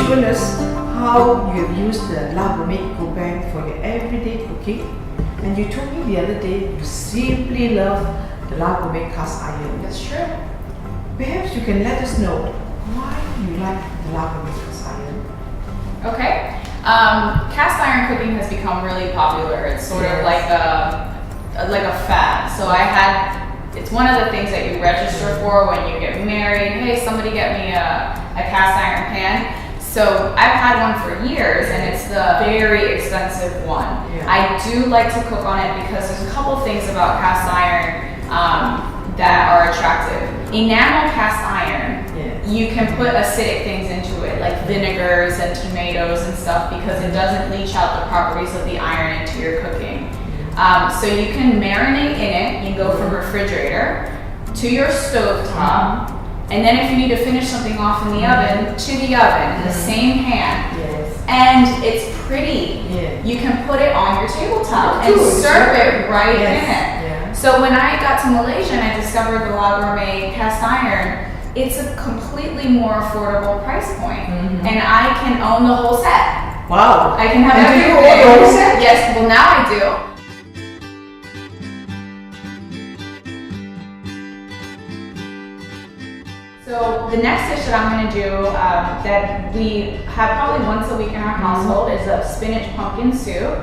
shown us how you have used the gourmet gourmet for your everyday cooking, and you told me the other day you simply love the gourmet cast iron. That's true. Perhaps you can let us know why you like the gourmet cast iron. Okay. Cast iron cooking has become really popular. It's sort of like a fad. So it's one of the things that you register for when you get married. Hey, somebody get me a cast iron pan. So I've had one for years, and it's the very expensive one. Yeah. I do like to cook on it because there's a couple things about cast iron that are attractive. Enamel cast iron, you can put acidic things into it, like vinegars and tomatoes and stuff, because it doesn't leach out the properties of the iron into your cooking. So you can marinate in it. You go from refrigerator to your stove top, and then if you need to finish something off in the oven, to the oven, in the same pan. Yes. And it's pretty. Yeah. You can put it on your tabletop and serve it right in it. Yeah. So when I got to Malaysia and I discovered the gourmet cast iron, it's a completely more affordable price point. And I can own the whole set. Wow. I can have And do you everything. own the whole set? Yes, well now I do. So the next dish that I'm going to do that we have probably once a week in our household is a spinach pumpkin soup.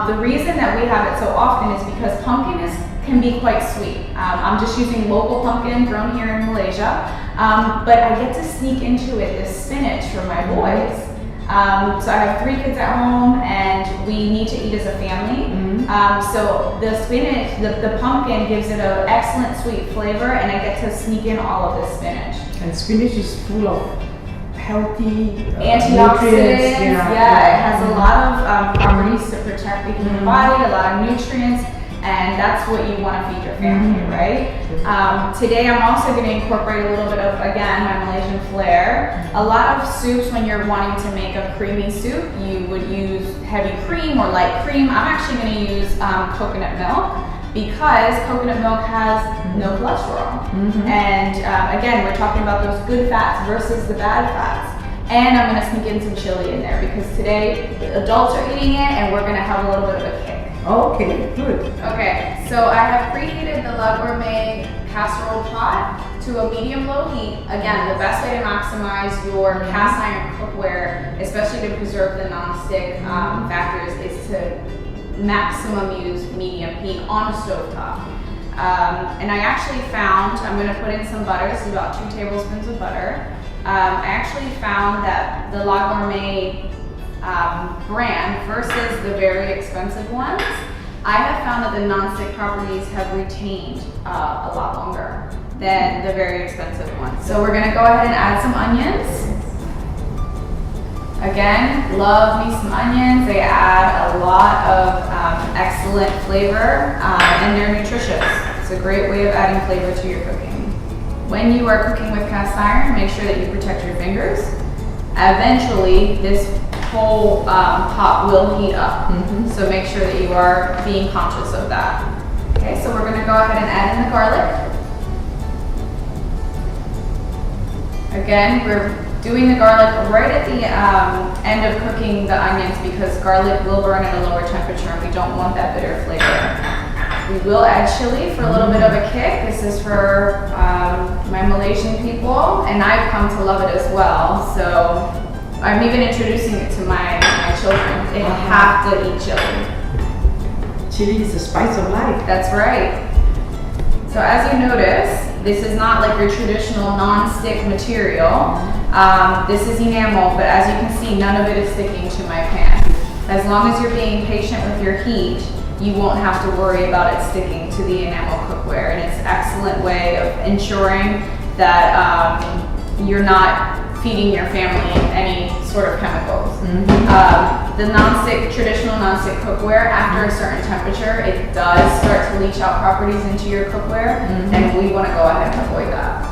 The reason that we have it so often is because pumpkin can be quite sweet. I'm just using local pumpkin grown here in Malaysia, but I get to sneak into it this spinach for my boys. So I have 3 kids at home, and we need to eat as a family. So the spinach, the pumpkin gives it an excellent sweet flavor, and I get to sneak in all of the spinach. And spinach is full of healthy Antioxidants. nutrients. Yeah, it has a lot of properties to protect the human body, a lot of nutrients, and that's what you want to feed your family, right? Today I'm also going to incorporate a little bit of, again, my Malaysian flair. A lot of soups, when you're wanting to make a creamy soup, you would use heavy cream or light cream. I'm actually going to use coconut milk, because coconut milk has no cholesterol. And again, we're talking about those good fats versus the bad fats. And I'm going to sneak in some chili in there, because today the adults are eating it and we're going to have a little bit of a kick. Okay, good. Okay, so I have preheated the gourmet casserole pot to a medium-low heat. Again, the best way to maximize your cast iron cookware, especially to preserve the non-stick factors, is to maximum use medium heat on a stovetop. And I actually found, I'm going to put in some butter. This is about 2 tablespoons of butter. I actually found that the gourmet brand versus the very expensive ones, I have found that the non-stick properties have retained a lot longer than the very expensive ones. So we're going to go ahead and add some onions. Again, love me some onions. They add a lot of excellent flavor, and they're nutritious. It's a great way of adding flavor to your cooking. When you are cooking with cast iron, make sure that you protect your fingers. Eventually, this whole pot will heat up, so make sure that you are being conscious of that. Okay, so we're going to go ahead and add in the garlic. Again, we're doing the garlic right at the end of cooking the onions, because garlic will burn at a lower temperature and we don't want that bitter flavor. We will add chili for a little bit of a kick. This is for my Malaysian people, and I've come to love it as well. So I'm even introducing it to my children. They have to eat chili. Chili is the spice of life. That's right. So as you notice, this is not like your traditional non-stick material. This is enamel, but as you can see, none of it is sticking to my pan. As long as you're being patient with your heat, you won't have to worry about it sticking to the enamel cookware. And it's an excellent way of ensuring that you're not feeding your family any sort of chemicals. The traditional non-stick cookware, after a certain temperature, it does start to leach out properties into your cookware, and we want to go ahead and avoid that.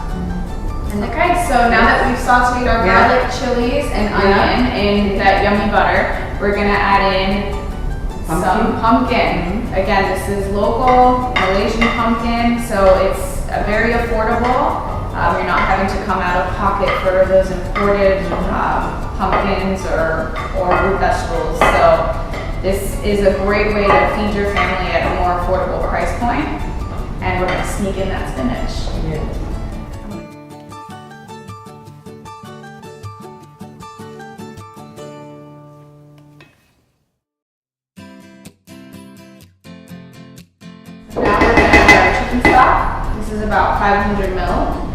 Okay, so now that we've sauteed our garlic, chilies, and onion in that yummy butter, we're going to add in some pumpkin. Again, this is local Malaysian pumpkin, so it's very affordable. You're not having to come out of pocket for those imported pumpkins or root vegetables. So this is a great way to feed your family at a more affordable price point. And we're gonna sneak in that spinach. Yeah. Now we're gonna add our chicken stock. This is about 500 ml.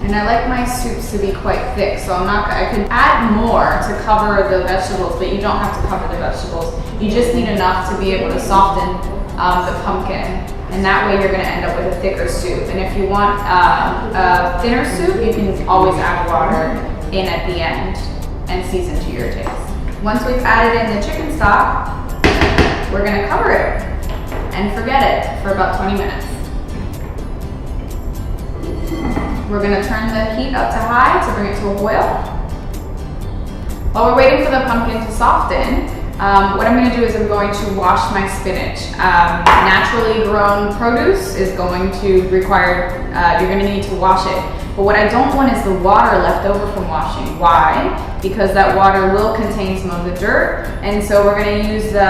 And I like my soups to be quite thick, so I can add more to cover the vegetables, but you don't have to cover the vegetables. You just need enough to be able to soften the pumpkin, and that way you're gonna end up with a thicker soup. And if you want a thinner soup, you can always add water in at the end and season to your taste. Once we've added in the chicken stock, we're gonna cover it and forget it for about 20 minutes. We're gonna turn the heat up to high to bring it to a boil. While we're waiting for the pumpkin to soften, what I'm gonna do is I'm going to wash my spinach. Naturally grown produce is going to require, you're gonna need to wash it. But what I don't want is the water left over from washing. Why? Because that water will contain some of the dirt. And so we're gonna use the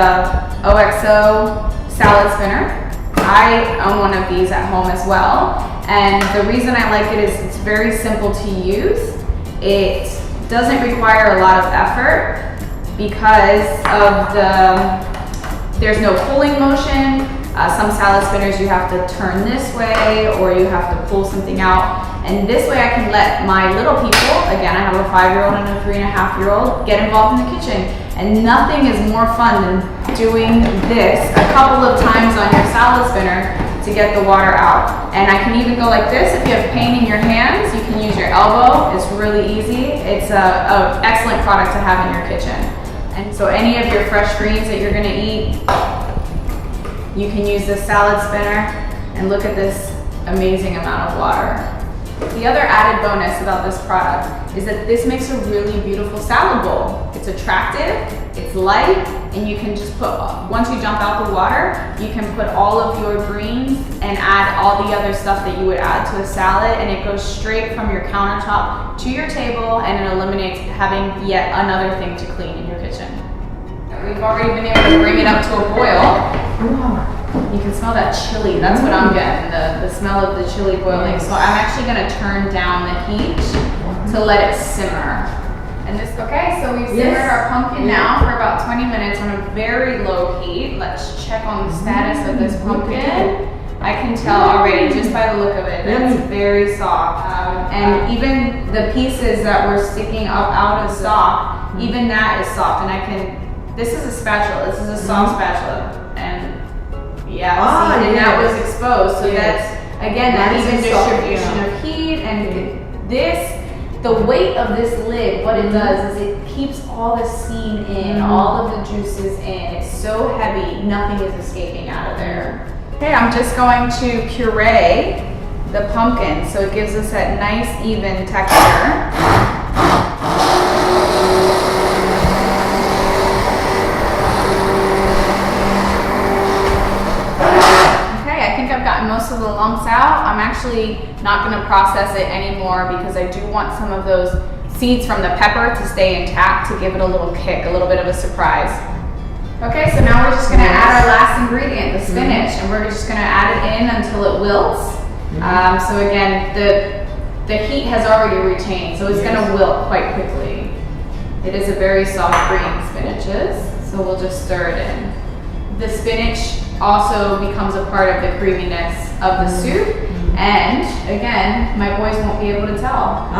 OXO salad spinner. I own one of these at home as well. And the reason I like it is it's very simple to use. It doesn't require a lot of effort because of there's no pulling motion. Some salad spinners you have to turn this way or you have to pull something out. And this way I can let my little people, again I have a 5-year-old and a 3.5-year-old, get involved in the kitchen. And nothing is more fun than doing this a couple of times on your salad spinner to get the water out. And I can even go like this. If you have pain in your hands, you can use your elbow. It's really easy. It's an excellent product to have in your kitchen. And so any of your fresh greens that you're gonna eat, you can use this salad spinner, and look at this amazing amount of water. The other added bonus about this product is that this makes a really beautiful salad bowl. It's attractive, it's light, and you can just put, once you dump out the water, you can put all of your greens and add all the other stuff that you would add to a salad, and it goes straight from your countertop to your table, and it eliminates having yet another thing to clean in your kitchen. We've already been able to bring it up to a boil. You can smell that chili. That's what I'm getting, the smell of the chili boiling. So I'm actually gonna turn down the heat to let it simmer. And this, okay, so we've simmered our pumpkin now for about 20 minutes on a very low heat. Let's check on the status of this pumpkin. I can tell already just by the look of it, it's very soft. And even the pieces that were sticking up out of stock, even that is soft. And this is a spatula, this is a soft spatula. And yeah, see, and that was exposed. So that's, again, that even distribution of heat. And the weight of this lid, what it does is it keeps all the steam in, all of the juices in. It's so heavy, nothing is escaping out of there. Okay, I'm just going to puree the pumpkin so it gives us that nice, even texture. Most of the lumps out. I'm actually not going to process it anymore because I do want some of those seeds from the pepper to stay intact to give it a little kick, a little bit of a surprise. Okay, so now we're just going to add our last ingredient, the spinach, and we're just going to add it in until it wilts. So again, the heat has already retained, so it's going to wilt quite quickly. It is a very soft green spinaches, so we'll just stir it in. The spinach also becomes a part of the creaminess of the soup, and again, my boys won't be able to tell.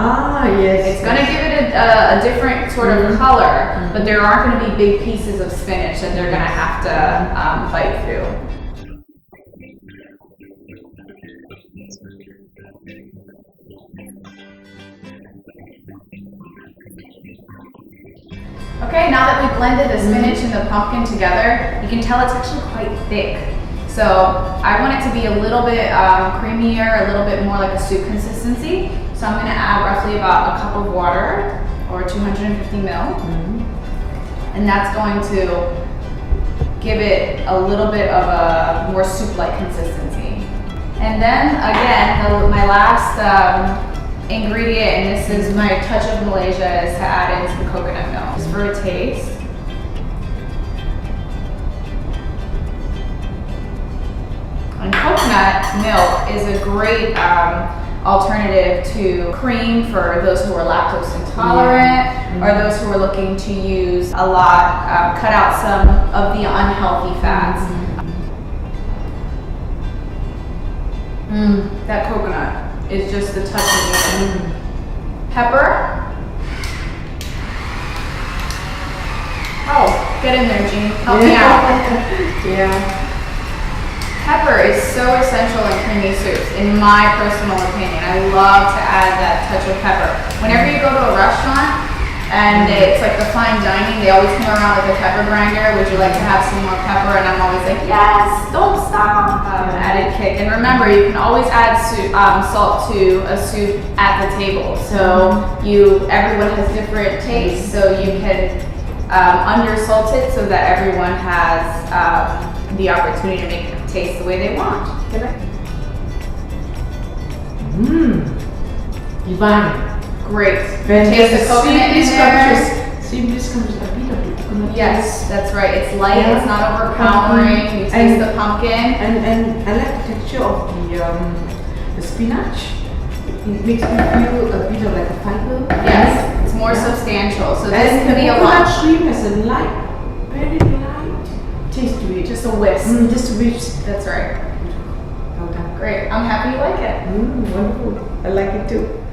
It's going to give it a different sort of color, but there aren't going to be big pieces of spinach that they're going to have to bite through. Okay, now that we've blended the spinach and the pumpkin together, you can tell it's actually quite thick. So I want it to be a little bit creamier, a little bit more like a soup consistency. So I'm going to add roughly about a cup of water, or 250 ml. And that's going to give it a little bit of a more soup-like consistency. And then again, my last ingredient, and this is my touch of Malaysia, is to add in some coconut milk just for a taste. And coconut milk is a great alternative to cream for those who are lactose intolerant or those who are looking to use a lot, cut out some of the unhealthy fats. That coconut is just the touch of it. Pepper. Oh, get in there, Jean. Help me out. Yeah. Pepper is so essential in creamy soups, in my personal opinion. I love to add that touch of pepper. Whenever you go to a restaurant and it's like the fine dining, they always come around with a pepper grinder. Would you like to have some more pepper? And I'm always like, yes, don't stop. Added kick. And remember, you can always add salt to a soup at the table. So everyone has different tastes, so you can undersalt it so that everyone has the opportunity to make it taste the way they want. Divine. Great. Fantastic. Taste the coconut in there. See, this comes a bit of the coconut. Yes, that's right. It's light. It's not overpowering. You taste the pumpkin. And I like the texture of the spinach. It makes me feel a bit of like a fiber. Yes, it's more substantial. So this can be a lot. lunch. Cream has a light, very light taste to it. Just a whisk. Just a whisk. That's right. Well done. Great. I'm happy you like it. Wonderful. I like it too.